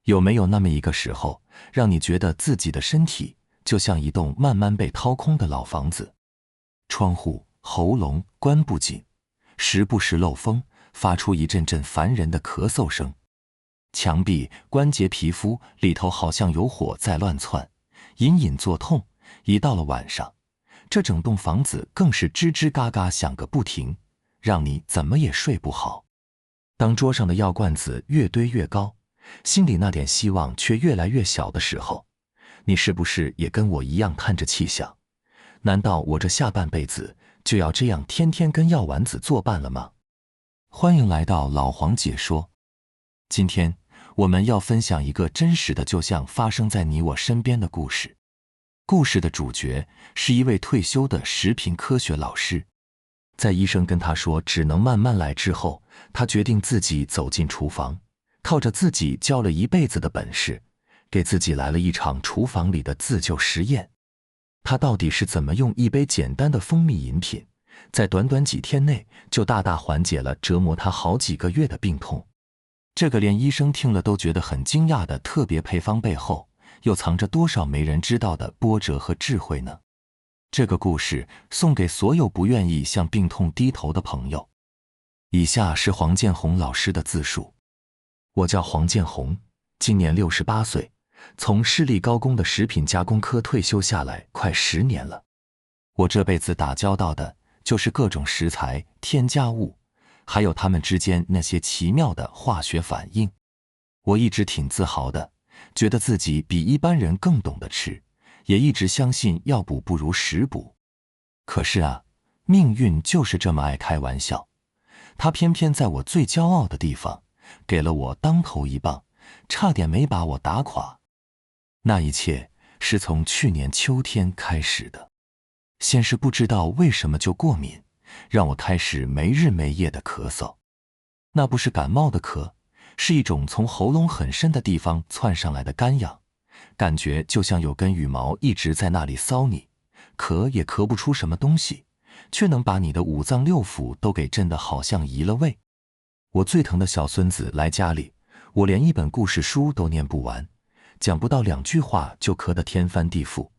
有没有那么一个时候，让你觉得自己的身体就像一栋慢慢被掏空的老房子，窗户、喉咙关不紧，时不时漏风，发出一阵阵烦人的咳嗽声。墙壁、关节、皮肤里头好像有火在乱窜，隐隐作痛。一到了晚上，这整栋房子更是吱吱嘎嘎响个不停，让你怎么也睡不好。当桌上的药罐子越堆越高，心里那点希望却越来越小的时候，你是不是也跟我一样叹着气想，难道我这下半辈子就要这样天天跟药丸子作伴了吗？欢迎来到老黄解说。今天我们要分享一个真实的，就像发生在你我身边的故事。故事的主角是一位退休的食品科学老师。在医生跟他说只能慢慢来之后，他决定自己走进厨房，靠着自己教了一辈子的本事，给自己来了一场厨房里的自救实验。他到底是怎么用一杯简单的蜂蜜饮品，在短短几天内就大大缓解了折磨他好几个月的病痛？这个连医生听了都觉得很惊讶的特别配方背后，又藏着多少没人知道的波折和智慧呢？这个故事送给所有不愿意向病痛低头的朋友。以下是黄建红老师的自述。我叫黄建红，今年68岁，从市立高工的食品加工科退休下来快10年了。我这辈子打交道的就是各种食材、添加物，还有它们之间那些奇妙的化学反应。我一直挺自豪的，觉得自己比一般人更懂得吃，也一直相信药补不如食补。可是啊，命运就是这么爱开玩笑，它偏偏在我最骄傲的地方，给了我当头一棒，差点没把我打垮。那一切是从去年秋天开始的。先是不知道为什么就过敏，让我开始没日没夜的咳嗽。那不是感冒的咳，是一种从喉咙很深的地方窜上来的干痒，感觉就像有根羽毛一直在那里搔你，咳也咳不出什么东西，却能把你的五脏六腑都给震得好像移了位。我最疼的小孙子来家里，我连一本故事书都念不完，讲不到2句话就咳得天翻地覆。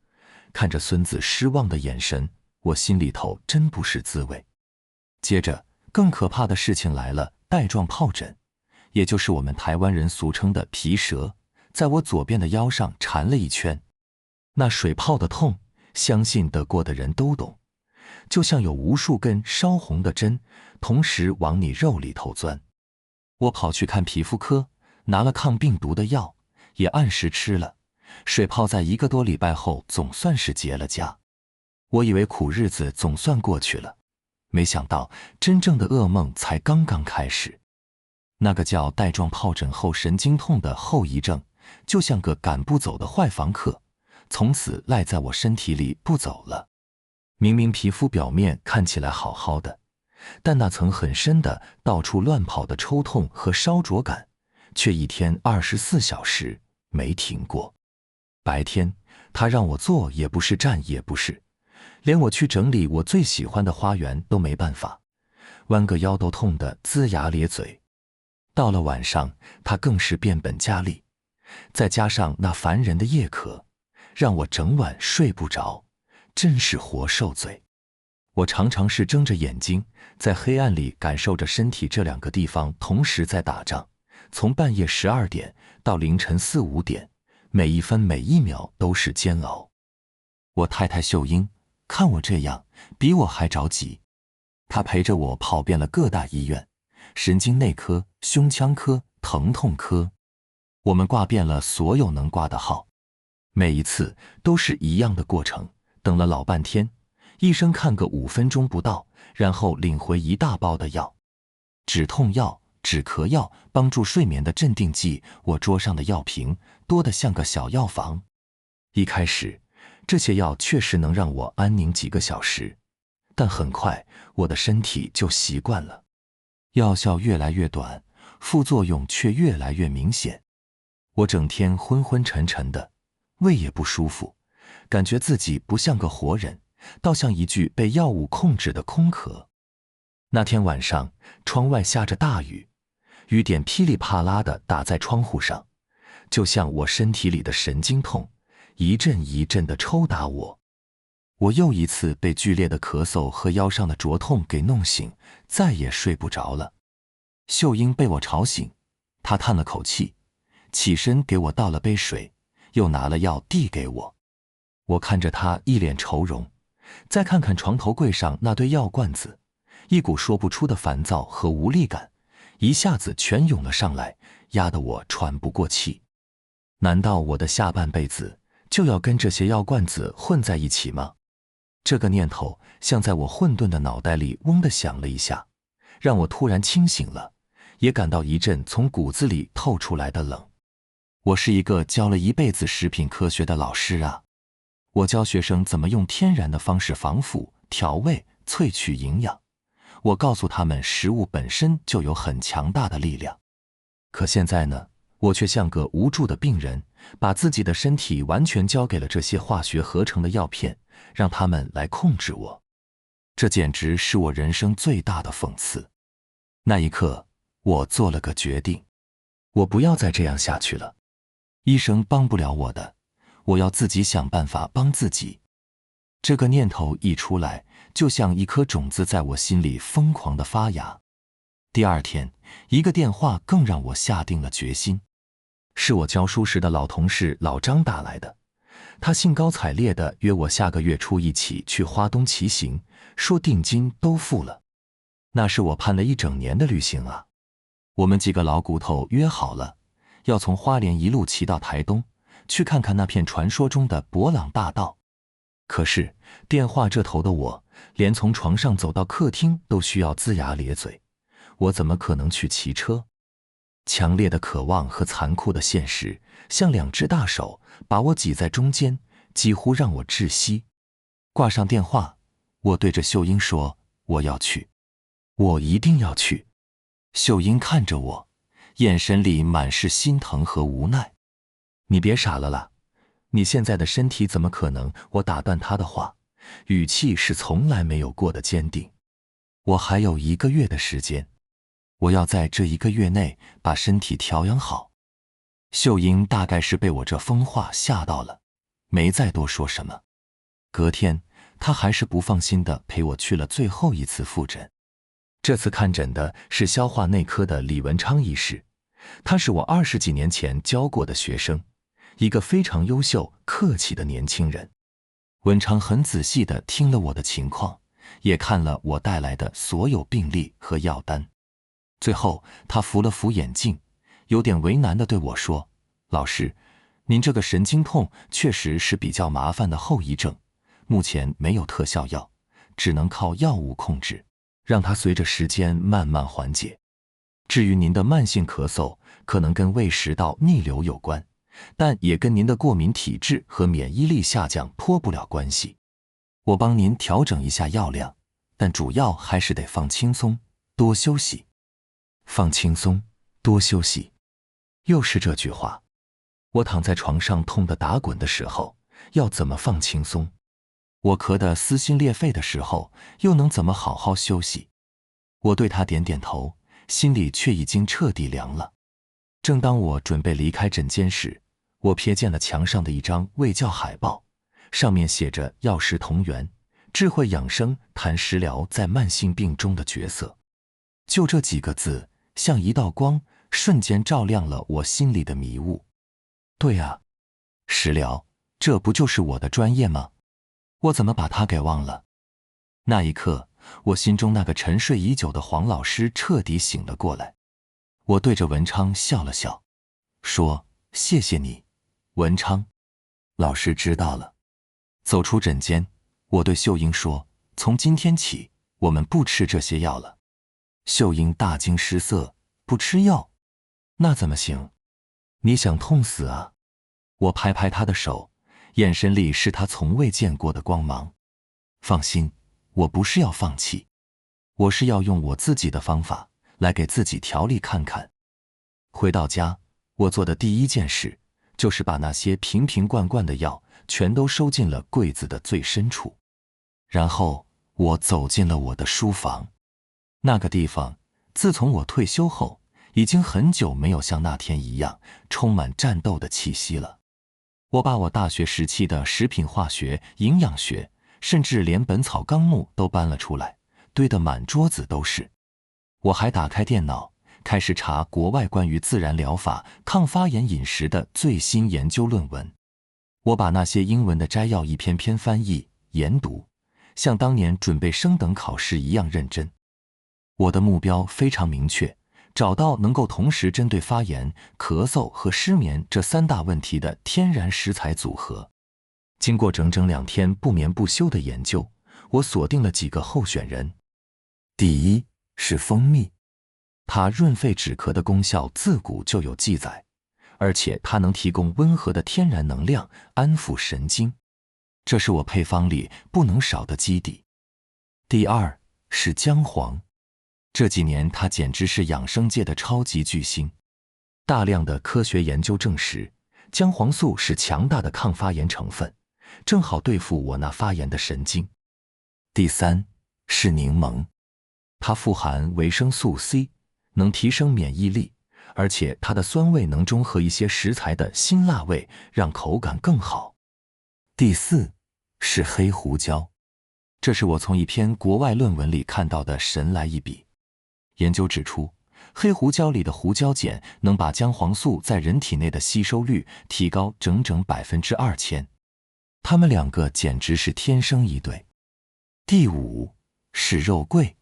看着孙子失望的眼神，我心里头真不是滋味。接着更可怕的事情来了，带状疱疹，也就是我们台湾人俗称的皮蛇，在我左边的腰上缠了一圈。那水泡的痛，相信得过的人都懂，就像有无数根烧红的针，同时往你肉里头钻。我跑去看皮肤科，拿了抗病毒的药，也按时吃了。水泡在1个多礼拜后总算是结了痂。我以为苦日子总算过去了，没想到真正的噩梦才刚刚开始。那个叫带状疱疹后神经痛的后遗症，就像个赶不走的坏房客，从此赖在我身体里不走了。明明皮肤表面看起来好好的，但那层很深的到处乱跑的抽痛和烧灼感，却一天24小时没停过。白天他让我坐也不是，站也不是，连我去整理我最喜欢的花园都没办法，弯个腰都痛得龇牙咧嘴。到了晚上，他更是变本加厉，再加上那烦人的夜咳，让我整晚睡不着，真是活受罪。我常常是睁着眼睛，在黑暗里感受着身体这2个地方同时在打仗，从半夜12点到凌晨4、5点，每一分每一秒都是煎熬。我太太秀英看我这样，比我还着急，她陪着我跑遍了各大医院，神经内科、胸腔科、疼痛科，我们挂遍了所有能挂的号。每一次都是一样的过程，等了老半天，医生看个5分钟不到，然后领回一大包的药，止痛药、止咳药、帮助睡眠的镇定剂。我桌上的药瓶多得像个小药房。一开始这些药确实能让我安宁几个小时，但很快我的身体就习惯了，药效越来越短，副作用却越来越明显。我整天昏昏沉沉的，胃也不舒服，感觉自己不像个活人，倒像一具被药物控制的空壳。那天晚上，窗外下着大雨，雨点噼里啪啦地打在窗户上，就像我身体里的神经痛，一阵一阵地抽打我。我又一次被剧烈的咳嗽和腰上的灼痛给弄醒，再也睡不着了。秀英被我吵醒，她叹了口气，起身给我倒了杯水，又拿了药递给我。我看着她一脸愁容，再看看床头柜上那堆药罐子，一股说不出的烦躁和无力感一下子全涌了上来，压得我喘不过气。难道我的下半辈子就要跟这些药罐子混在一起吗？这个念头像在我混沌的脑袋里嗡地响了一下，让我突然清醒了，也感到一阵从骨子里透出来的冷。我是一个教了一辈子食品科学的老师啊，我教学生怎么用天然的方式防腐、调味、萃取营养。我告诉他们，食物本身就有很强大的力量。可现在呢，我却像个无助的病人，把自己的身体完全交给了这些化学合成的药片，让他们来控制我。这简直是我人生最大的讽刺。那一刻，我做了个决定，我不要再这样下去了。医生帮不了我的，我要自己想办法帮自己。这个念头一出来，就像一颗种子在我心里疯狂地发芽。第二天，一个电话更让我下定了决心。是我教书时的老同事老张打来的，他兴高采烈地约我下个月初一起去花东骑行，说定金都付了。那是我盼了一整年的旅行啊！我们几个老骨头约好了，要从花莲一路骑到台东，去看看那片传说中的博朗大道。可是电话这头的我，连从床上走到客厅都需要龇牙咧嘴，我怎么可能去骑车？强烈的渴望和残酷的现实像两只大手把我挤在中间，几乎让我窒息。挂上电话，我对着秀英说，我要去，我一定要去。秀英看着我，眼神里满是心疼和无奈。你别傻了啦，你现在的身体怎么可能？我打断她的话，语气是从来没有过的坚定。我还有1个月的时间，我要在这1个月内把身体调养好。秀英大概是被我这疯话吓到了，没再多说什么。隔天，她还是不放心地陪我去了最后一次复诊。这次看诊的是消化内科的李文昌医师，他是我20几年前教过的学生，一个非常优秀、客气的年轻人。文昌很仔细地听了我的情况，也看了我带来的所有病历和药单。最后，他扶了扶眼镜，有点为难地对我说：“老师，您这个神经痛确实是比较麻烦的后遗症，目前没有特效药，只能靠药物控制，让它随着时间慢慢缓解。至于您的慢性咳嗽，可能跟胃食道逆流有关，但也跟您的过敏体质和免疫力下降脱不了关系。我帮您调整一下药量，但主要还是得放轻松，多休息。放轻松，多休息。又是这句话。我躺在床上痛得打滚的时候，要怎么放轻松？我咳得撕心裂肺的时候，又能怎么好好休息？我对他点点头，心里却已经彻底凉了。正当我准备离开诊间时，我瞥见了墙上的一张卫教海报，上面写着“药食同源，智慧养生谈食疗在慢性病中的角色”。就这几个字，像一道光，瞬间照亮了我心里的迷雾。对啊，食疗，这不就是我的专业吗？我怎么把它给忘了？那一刻，我心中那个沉睡已久的黄老师彻底醒了过来。我对着文昌笑了笑，说：“谢谢你，文昌。”老师知道了。走出诊间，我对秀英说：“从今天起，我们不吃这些药了。”秀英大惊失色：“不吃药？那怎么行？你想痛死啊？”我拍拍她的手，眼神里是她从未见过的光芒。放心，我不是要放弃，我是要用我自己的方法来给自己调理看看。回到家，我做的第一件事就是把那些瓶瓶罐罐的药全都收进了柜子的最深处。然后我走进了我的书房。那个地方，自从我退休后，已经很久没有像那天一样充满战斗的气息了。我把我大学时期的食品化学、营养学，甚至连《本草纲目》都搬了出来，堆得满桌子都是。我还打开电脑，开始查国外关于自然疗法、抗发炎饮食的最新研究论文。我把那些英文的摘要一篇篇翻译、研读，像当年准备升等考试一样认真。我的目标非常明确，找到能够同时针对发炎、咳嗽和失眠这3大问题的天然食材组合。经过整整2天不眠不休的研究，我锁定了几个候选人。第一是蜂蜜，它润肺止咳的功效自古就有记载，而且它能提供温和的天然能量，安抚神经，这是我配方里不能少的基底。第二是姜黄，这几年它简直是养生界的超级巨星。大量的科学研究证实，姜黄素是强大的抗发炎成分，正好对付我那发炎的神经。第三是柠檬，它富含维生素 C， 能提升免疫力，而且它的酸味能中和一些食材的辛辣味，让口感更好。第四是黑胡椒，这是我从一篇国外论文里看到的神来一笔。研究指出，黑胡椒里的胡椒碱能把姜黄素在人体内的吸收率提高整整2000%，它们2个简直是天生一对。第五是肉桂，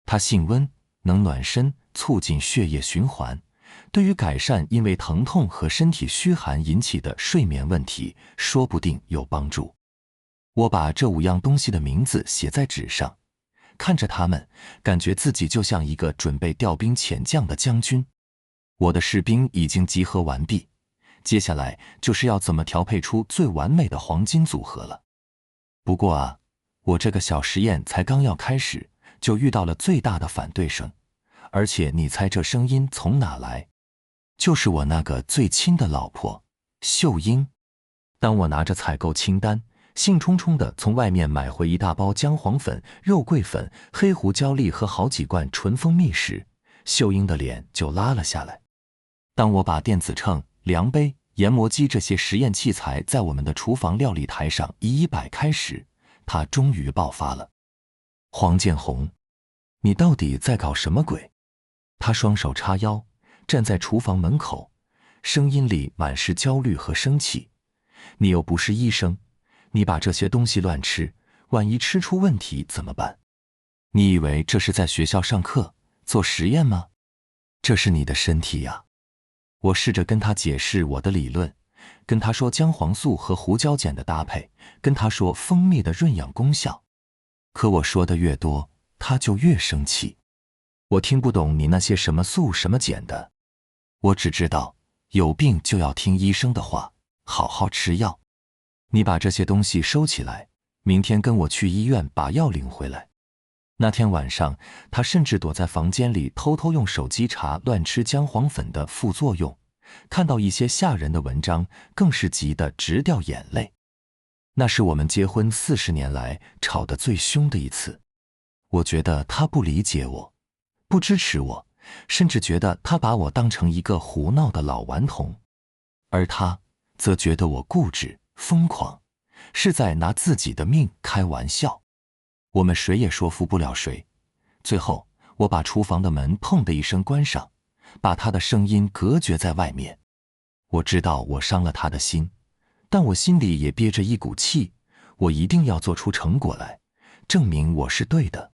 它性温，能暖身，促进血液循环，对于改善因为疼痛和身体虚寒引起的睡眠问题，说不定有帮助。我把这5样东西的名字写在纸上，看着它们，感觉自己就像一个准备调兵遣将的将军。我的士兵已经集合完毕，接下来就是要怎么调配出最完美的黄金组合了。不过啊，我这个小实验才刚要开始，就遇到了最大的反对声，而且你猜这声音从哪来？就是我那个最亲的老婆秀英。当我拿着采购清单，兴冲冲地从外面买回一大包姜黄粉、肉桂粉、黑胡椒粒和好几罐纯蜂蜜时，秀英的脸就拉了下来。当我把电子秤、量杯、研磨机这些实验器材在我们的厨房料理台上一一摆开时，她终于爆发了。黄建红，你到底在搞什么鬼？她双手叉腰，站在厨房门口，声音里满是焦虑和生气。你又不是医生，你把这些东西乱吃，万一吃出问题怎么办？你以为这是在学校上课做实验吗？这是你的身体呀。我试着跟他解释我的理论，跟他说姜黄素和胡椒碱的搭配，跟他说蜂蜜的润养功效。可我说的越多，他就越生气。我听不懂你那些什么素什么碱的，我只知道有病就要听医生的话，好好吃药。你把这些东西收起来，明天跟我去医院把药领回来。那天晚上，他甚至躲在房间里偷偷用手机查乱吃姜黄粉的副作用，看到一些吓人的文章，更是急得直掉眼泪。那是我们结婚40年来吵得最凶的一次。我觉得他不理解我，不支持我，甚至觉得他把我当成一个胡闹的老顽童，而他则觉得我固执疯狂，是在拿自己的命开玩笑。我们谁也说服不了谁，最后我把厨房的门砰的一声关上，把他的声音隔绝在外面。我知道我伤了他的心，但我心里也憋着一股气，我一定要做出成果来，证明我是对的。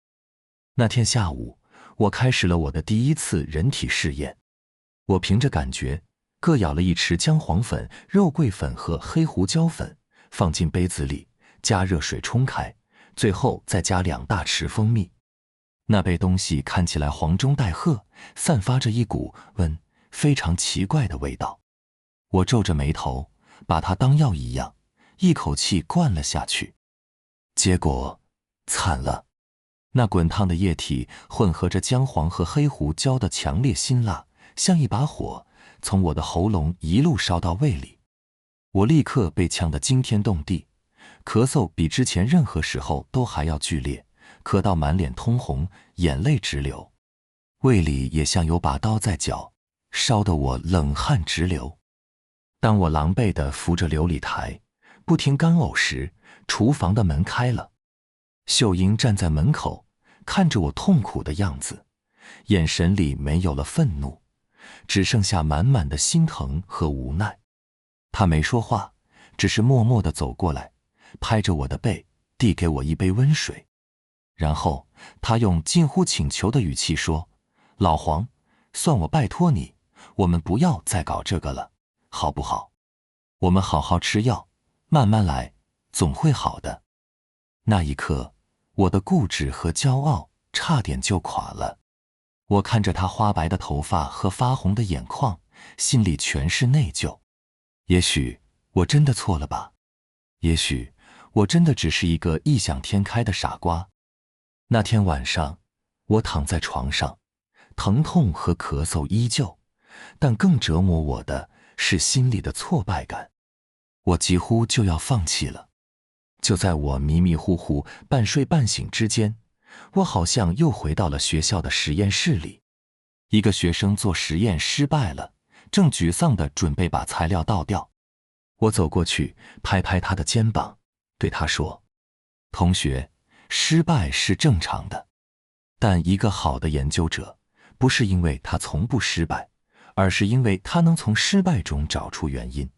那天下午，我开始了我的第1次人体试验。我凭着感觉，各舀了1匙姜黄粉、肉桂粉和黑胡椒粉，放进杯子里，加热水冲开，最后再加2大匙蜂蜜。那杯东西看起来黄中带褐，散发着一股非常奇怪的味道。我皱着眉头，把它当药一样，一口气灌了下去。结果惨了，那滚烫的液体混合着姜黄和黑胡椒的强烈辛辣，像一把火，从我的喉咙一路烧到胃里。我立刻被呛得惊天动地，咳嗽比之前任何时候都还要剧烈，咳到满脸通红，眼泪直流。胃里也像有把刀在绞，烧得我冷汗直流。当我狼狈地扶着琉璃台，不停干呕时，厨房的门开了。秀英站在门口，看着我痛苦的样子，眼神里没有了愤怒，只剩下满满的心疼和无奈。她没说话，只是默默地走过来，拍着我的背，递给我一杯温水。然后她用近乎请求的语气说：“老黄，算我拜托你，我们不要再搞这个了，好不好？我们好好吃药，慢慢来，总会好的。”那一刻，我的固执和骄傲差点就垮了。我看着她花白的头发和发红的眼眶，心里全是内疚。也许我真的错了吧？也许我真的只是一个异想天开的傻瓜。那天晚上，我躺在床上，疼痛和咳嗽依旧，但更折磨我的是心里的挫败感。我几乎就要放弃了。就在我迷迷糊糊、半睡半醒之间，我好像又回到了学校的实验室里。一个学生做实验失败了，正沮丧地准备把材料倒掉。我走过去，拍拍他的肩膀，对他说：“同学，失败是正常的，但一个好的研究者，不是因为他从不失败，而是因为他能从失败中找出原因。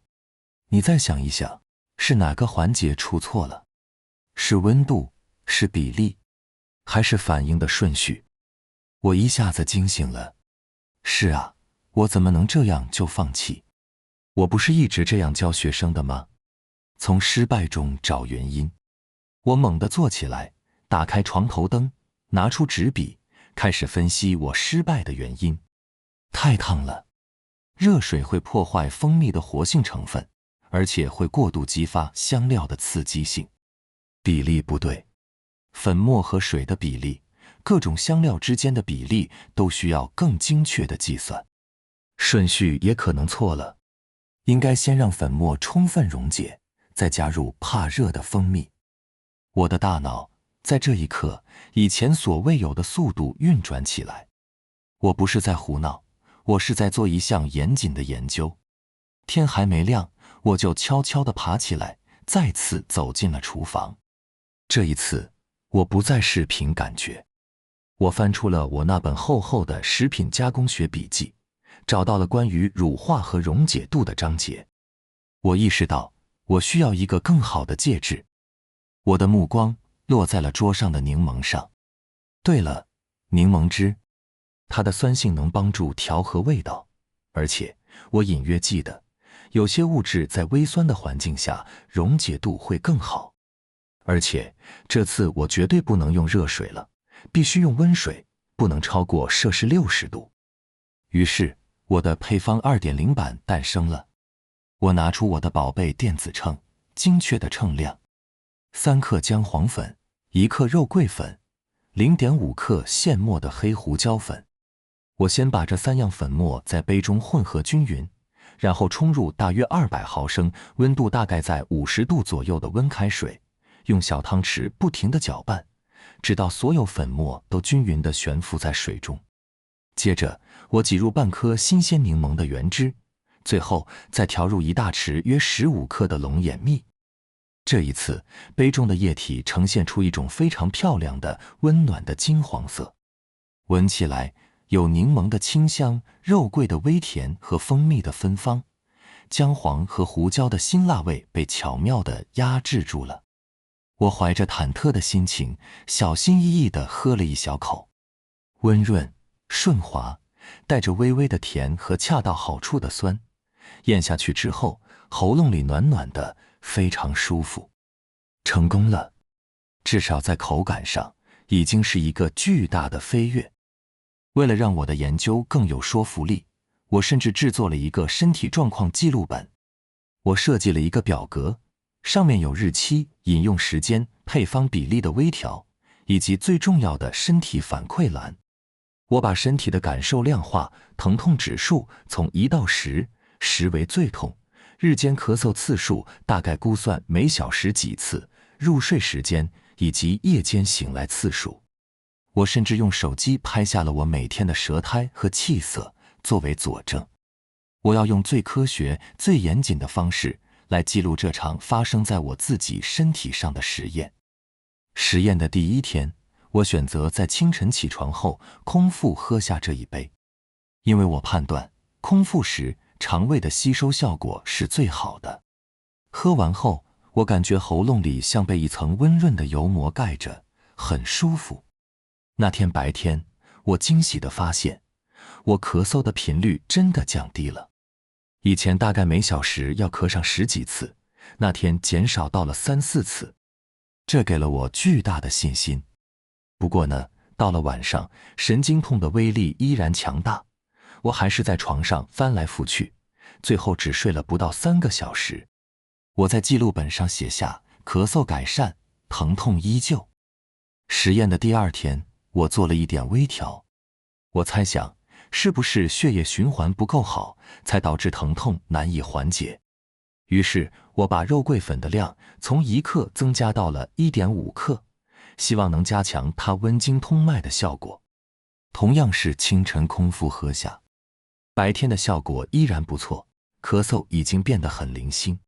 你再想一想，是哪个环节出错了？是温度，是比例，还是反应的顺序？”我一下子惊醒了。是啊，我怎么能这样就放弃？我不是一直这样教学生的吗？从失败中找原因。我猛地坐起来，打开床头灯，拿出纸笔，开始分析我失败的原因。太烫了，热水会破坏蜂蜜的活性成分，而且会过度激发香料的刺激性。比例不对，粉末和水的比例，各种香料之间的比例都需要更精确的计算。顺序也可能错了，应该先让粉末充分溶解，再加入怕热的蜂蜜。我的大脑在这一刻以前所未有的速度运转起来。我不是在胡闹，我是在做一项严谨的研究。天还没亮，我就悄悄地爬起来，再次走进了厨房。这一次，我不再是凭感觉。我翻出了我那本厚厚的食品加工学笔记，找到了关于乳化和溶解度的章节。我意识到，我需要一个更好的介质。我的目光落在了桌上的柠檬上。对了，柠檬汁，它的酸性能帮助调和味道，而且我隐约记得，有些物质在微酸的环境下溶解度会更好。而且这次我绝对不能用热水了，必须用温水，不能超过摄氏60度。于是我的配方 2.0 版诞生了。我拿出我的宝贝电子秤，精确的称量：3克姜黄粉，1克肉桂粉，0.5克现磨的黑胡椒粉。我先把这3样粉末在杯中混合均匀，然后冲入大约200毫升、温度大概在50度左右的温开水，用小汤匙不停地搅拌，直到所有粉末都均匀地悬浮在水中。接着，我挤入半颗新鲜柠檬的原汁，最后再调入1大匙约15克的龙眼蜜。这一次，杯中的液体呈现出一种非常漂亮的温暖的金黄色，闻起来有柠檬的清香、肉桂的微甜和蜂蜜的芬芳，姜黄和胡椒的辛辣味被巧妙地压制住了。我怀着忐忑的心情，小心翼翼地喝了一小口，温润、顺滑，带着微微的甜和恰到好处的酸。咽下去之后，喉咙里暖暖的，非常舒服。成功了，至少在口感上，已经是一个巨大的飞跃。为了让我的研究更有说服力，我甚至制作了一个身体状况记录本。我设计了一个表格，上面有日期、饮用时间、配方比例的微调，以及最重要的身体反馈栏。我把身体的感受量化，疼痛指数从1到10，10为最痛，日间咳嗽次数大概估算每小时几次，入睡时间以及夜间醒来次数。我甚至用手机拍下了我每天的舌苔和气色作为佐证。我要用最科学、最严谨的方式来记录这场发生在我自己身体上的实验。实验的第一天，我选择在清晨起床后空腹喝下这一杯，因为我判断空腹时肠胃的吸收效果是最好的。喝完后，我感觉喉咙里像被一层温润的油膜盖着，很舒服。那天白天，我惊喜地发现，我咳嗽的频率真的降低了。以前大概每小时要咳上10几次，那天减少到了3、4次，这给了我巨大的信心。不过呢，到了晚上，神经痛的威力依然强大，我还是在床上翻来覆去，最后只睡了不到3个小时。我在记录本上写下咳嗽改善，疼痛依旧。实验的第2天，我做了一点微调。我猜想，是不是血液循环不够好，才导致疼痛难以缓解？于是我把肉桂粉的量从1克增加到了1.5克，希望能加强它温经通脉的效果。同样是清晨空腹喝下，白天的效果依然不错，咳嗽已经变得很零星。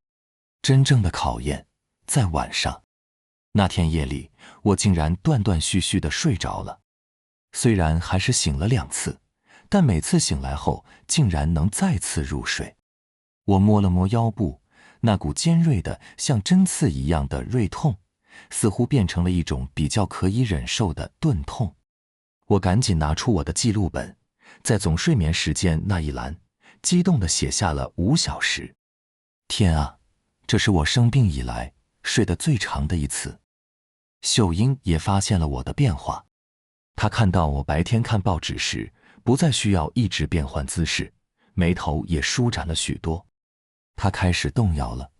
真正的考验在晚上。那天夜里，我竟然断断续续地睡着了。虽然还是醒了2次，但每次醒来后竟然能再次入睡。我摸了摸腰部，那股尖锐的像针刺一样的锐痛，似乎变成了一种比较可以忍受的钝痛。我赶紧拿出我的记录本，在总睡眠时间那一栏，激动地写下了5小时。天啊，这是我生病以来睡得最长的一次。秀英也发现了我的变化，她看到我白天看报纸时，不再需要一直变换姿势，眉头也舒展了许多。她开始动摇了。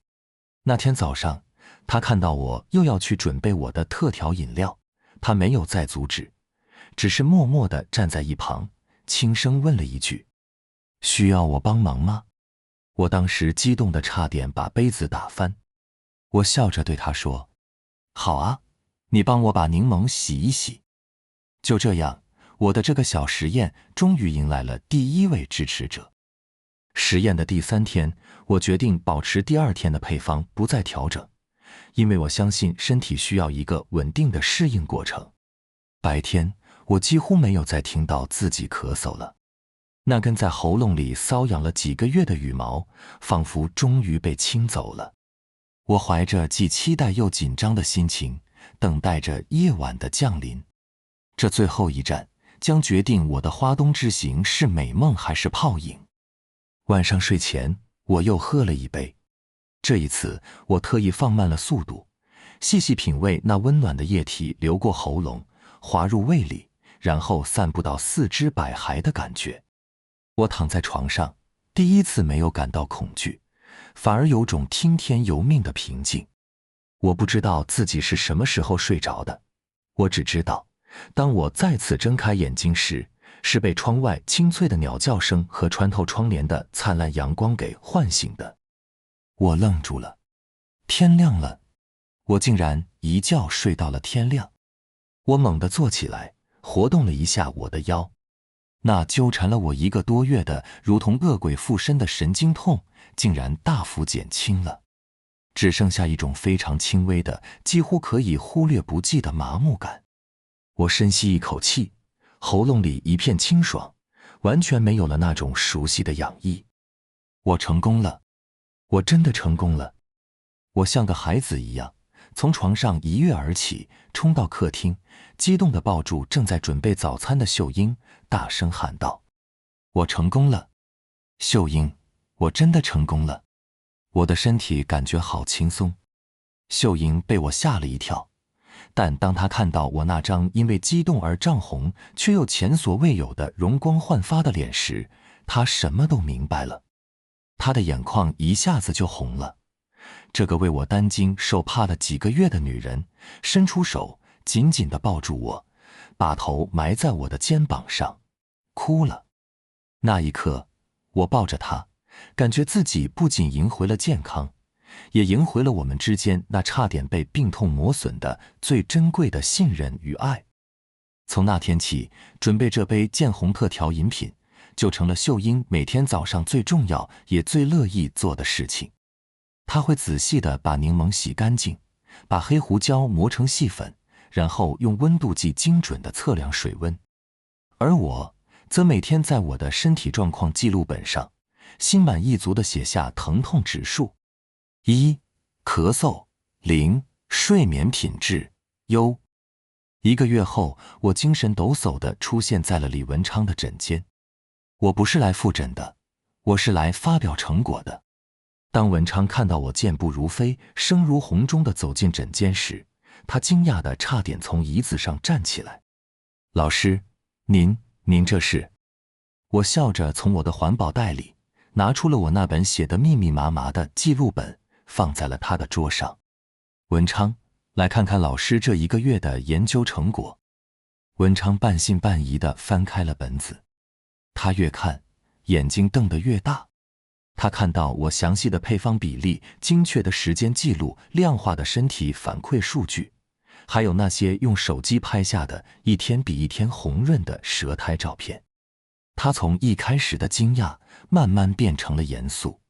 那天早上，她看到我又要去准备我的特调饮料，她没有再阻止，只是默默地站在一旁，轻声问了一句：“需要我帮忙吗？”我当时激动得差点把杯子打翻。我笑着对她说：“好啊，你帮我把柠檬洗一洗。”就这样，我的这个小实验终于迎来了第1位支持者。实验的第3天，我决定保持第2天的配方不再调整，因为我相信身体需要一个稳定的适应过程。白天，我几乎没有再听到自己咳嗽了。那根在喉咙里瘙痒了几个月的羽毛，仿佛终于被清走了。我怀着既期待又紧张的心情，等待着夜晚的降临。这最后一站将决定我的花东之行是美梦还是泡影。晚上睡前，我又喝了一杯。这一次，我特意放慢了速度，细细品味那温暖的液体流过喉咙，滑入胃里，然后散布到4肢百骸的感觉。我躺在床上，第一次没有感到恐惧，反而有种听天由命的平静。我不知道自己是什么时候睡着的，我只知道，当我再次睁开眼睛时，是被窗外清脆的鸟叫声和穿透窗帘的灿烂阳光给唤醒的。我愣住了，天亮了，我竟然一觉睡到了天亮。我猛地坐起来，活动了一下我的腰。那纠缠了我1个多月的如同恶鬼附身的神经痛竟然大幅减轻了，只剩下一种非常轻微的几乎可以忽略不计的麻木感。我深吸一口气，喉咙里一片清爽，完全没有了那种熟悉的痒意。我成功了，我真的成功了。我像个孩子一样从床上一跃而起，冲到客厅，激动地抱住正在准备早餐的秀英，大声喊道：“我成功了，秀英，我真的成功了。”我的身体感觉好轻松。秀英被我吓了一跳，但当她看到我那张因为激动而涨红却又前所未有的容光焕发的脸时，她什么都明白了。她的眼眶一下子就红了。这个为我担惊受怕了几个月的女人，伸出手紧紧地抱住我，把头埋在我的肩膀上，哭了。那一刻，我抱着她，感觉自己不仅赢回了健康，也赢回了我们之间那差点被病痛磨损的最珍贵的信任与爱。从那天起，准备这杯见红特调饮品就成了秀英每天早上最重要也最乐意做的事情。她会仔细地把柠檬洗干净，把黑胡椒磨成细粉，然后用温度计精准地测量水温。而我则每天在我的身体状况记录本上心满意足地写下疼痛指数：1、咳嗽；0、睡眠品质优。1个月后，我精神抖擞地出现在了李文昌的诊间。我不是来复诊的，我是来发表成果的。当文昌看到我健步如飞、声如洪钟地走进诊间时，他惊讶得差点从椅子上站起来。老师，您这是？我笑着从我的环保袋里拿出了我那本写得密密麻麻的记录本，放在了他的桌上。文昌，来看看老师这1个月的研究成果。文昌半信半疑地翻开了本子，他越看，眼睛瞪得越大。他看到我详细的配方比例、精确的时间记录、量化的身体反馈数据，还有那些用手机拍下的一天比一天红润的舌苔照片。他从一开始的惊讶慢慢变成了严肃，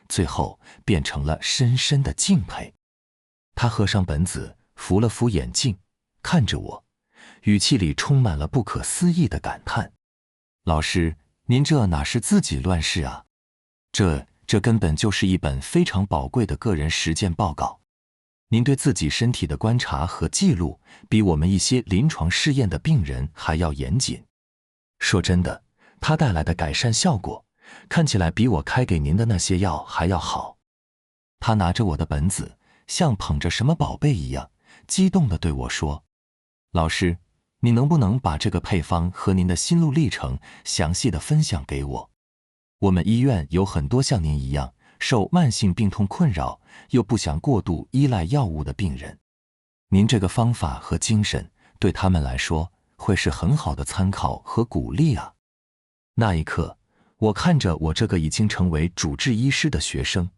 最后变成了深深的敬佩。他合上本子，扶了扶眼镜，看着我，语气里充满了不可思议的感叹：老师，您这哪是自己乱试啊？这根本就是一本非常宝贵的个人实践报告。您对自己身体的观察和记录，比我们一些临床试验的病人还要严谨。说真的，它带来的改善效果，看起来比我开给您的那些药还要好。他拿着我的本子，像捧着什么宝贝一样，激动地对我说：老师，你能不能把这个配方和您的心路历程详细地分享给我？我们医院有很多像您一样受慢性病痛困扰，又不想过度依赖药物的病人。您这个方法和精神对他们来说会是很好的参考和鼓励啊。那一刻，我看着我这个已经成为主治医师的学生，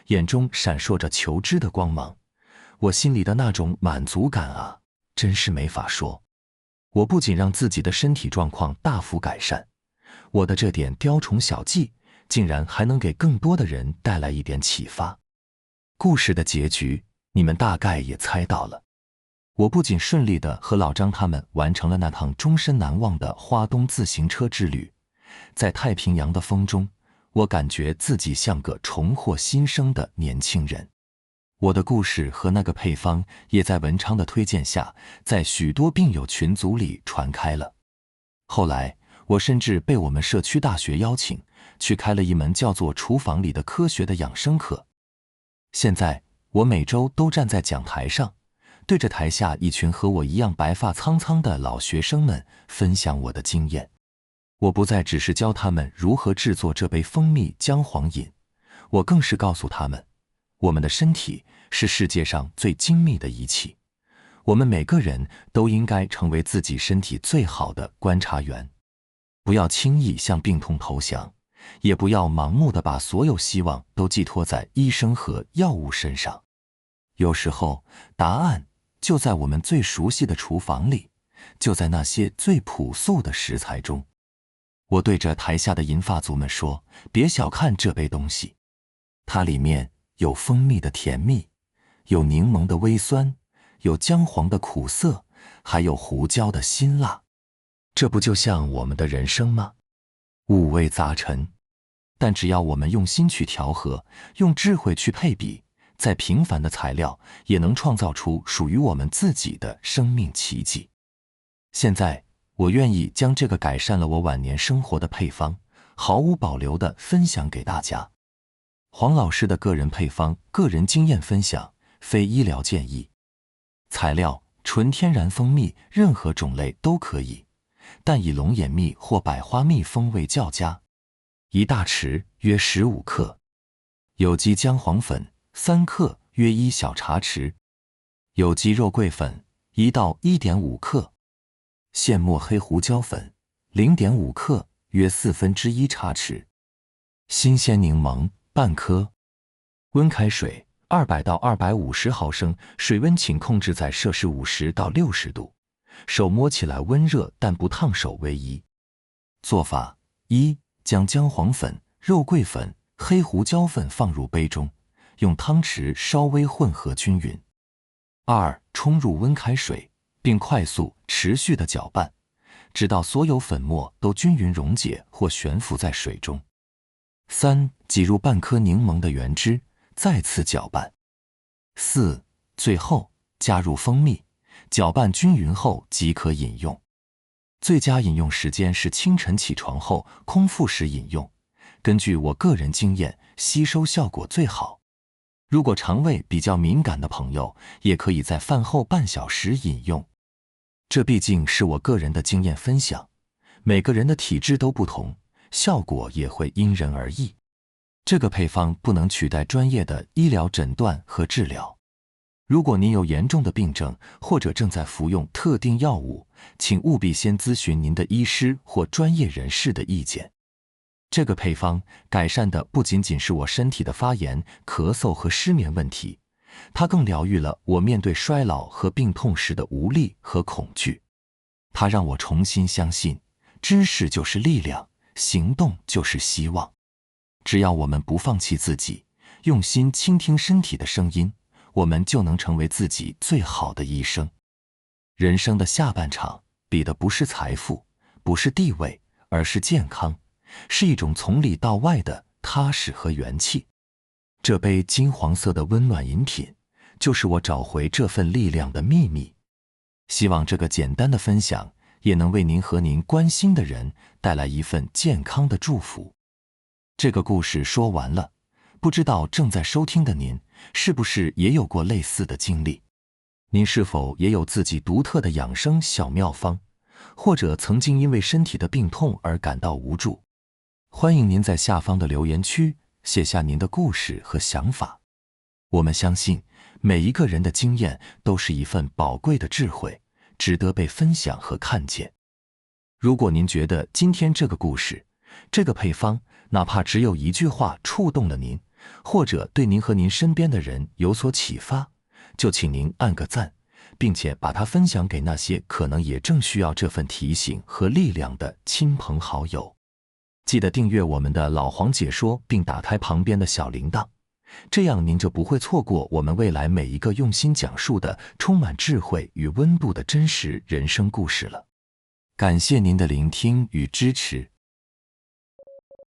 眼中闪烁着求知的光芒，我心里的那种满足感啊，真是没法说。我不仅让自己的身体状况大幅改善，我的这点雕虫小技竟然还能给更多的人带来一点启发。故事的结局你们大概也猜到了，我不仅顺利地和老张他们完成了那趟终身难忘的花东自行车之旅，在太平洋的风中，我感觉自己像个重获新生的年轻人。我的故事和那个配方也在文昌的推荐下，在许多病友群组里传开了。后来我甚至被我们社区大学邀请去开了一门叫做《厨房里的科学》的养生课。现在我每周都站在讲台上，对着台下一群和我一样白发苍苍的老学生们分享我的经验。我不再只是教他们如何制作这杯蜂蜜姜黄饮，我更是告诉他们，我们的身体是世界上最精密的仪器，我们每个人都应该成为自己身体最好的观察员。不要轻易向病痛投降，也不要盲目地把所有希望都寄托在医生和药物身上。有时候，答案就在我们最熟悉的厨房里，就在那些最朴素的食材中。我对着台下的银发族们说，别小看这杯东西，它里面有蜂蜜的甜蜜，有柠檬的微酸，有姜黄的苦涩，还有胡椒的辛辣。这不就像我们的人生吗？五味杂陈，但只要我们用心去调和，用智慧去配比，再平凡的材料也能创造出属于我们自己的生命奇迹。现在，我愿意将这个改善了我晚年生活的配方，毫无保留地分享给大家。黄老师的个人配方、个人经验分享，非医疗建议。材料：纯天然蜂蜜，任何种类都可以，但以龙眼蜜或百花蜜风味较佳。1大匙约15克，有机姜黄粉3克约1小茶匙，有机肉桂粉1到1.5克，现磨黑胡椒粉0.5克约1/4茶匙，新鲜柠檬半颗，温开水200到250毫升，水温请控制在摄氏50到60度。手摸起来温热但不烫手为宜。做法：一、将姜黄粉、肉桂粉、黑胡椒粉放入杯中，用汤匙稍微混合均匀。二、冲入温开水，并快速持续地搅拌，直到所有粉末都均匀溶解或悬浮在水中。三、挤入半颗柠檬的原汁，再次搅拌。四、最后加入蜂蜜，搅拌均匀后即可饮用。最佳饮用时间是清晨起床后空腹时饮用，根据我个人经验，吸收效果最好。如果肠胃比较敏感的朋友，也可以在饭后半小时饮用。这毕竟是我个人的经验分享，每个人的体质都不同，效果也会因人而异。这个配方不能取代专业的医疗诊断和治疗。如果您有严重的病症，或者正在服用特定药物，请务必先咨询您的医师或专业人士的意见。这个配方改善的不仅仅是我身体的发炎、咳嗽和失眠问题，它更疗愈了我面对衰老和病痛时的无力和恐惧。它让我重新相信，知识就是力量，行动就是希望。只要我们不放弃自己，用心倾听身体的声音，我们就能成为自己最好的医生。人生的下半场比的不是财富，不是地位，而是健康，是一种从里到外的踏实和元气。这杯金黄色的温暖饮品，就是我找回这份力量的秘密。希望这个简单的分享，也能为您和您关心的人带来一份健康的祝福。这个故事说完了，不知道正在收听的您，是不是也有过类似的经历？您是否也有自己独特的养生小妙方，或者曾经因为身体的病痛而感到无助？欢迎您在下方的留言区写下您的故事和想法。我们相信，每一个人的经验都是一份宝贵的智慧，值得被分享和看见。如果您觉得今天这个故事，这个配方，哪怕只有一句话触动了您，或者对您和您身边的人有所启发，就请您按个赞，并且把它分享给那些可能也正需要这份提醒和力量的亲朋好友。记得订阅我们的老黄解说，并打开旁边的小铃铛，这样您就不会错过我们未来每一个用心讲述的充满智慧与温度的真实人生故事了。感谢您的聆听与支持。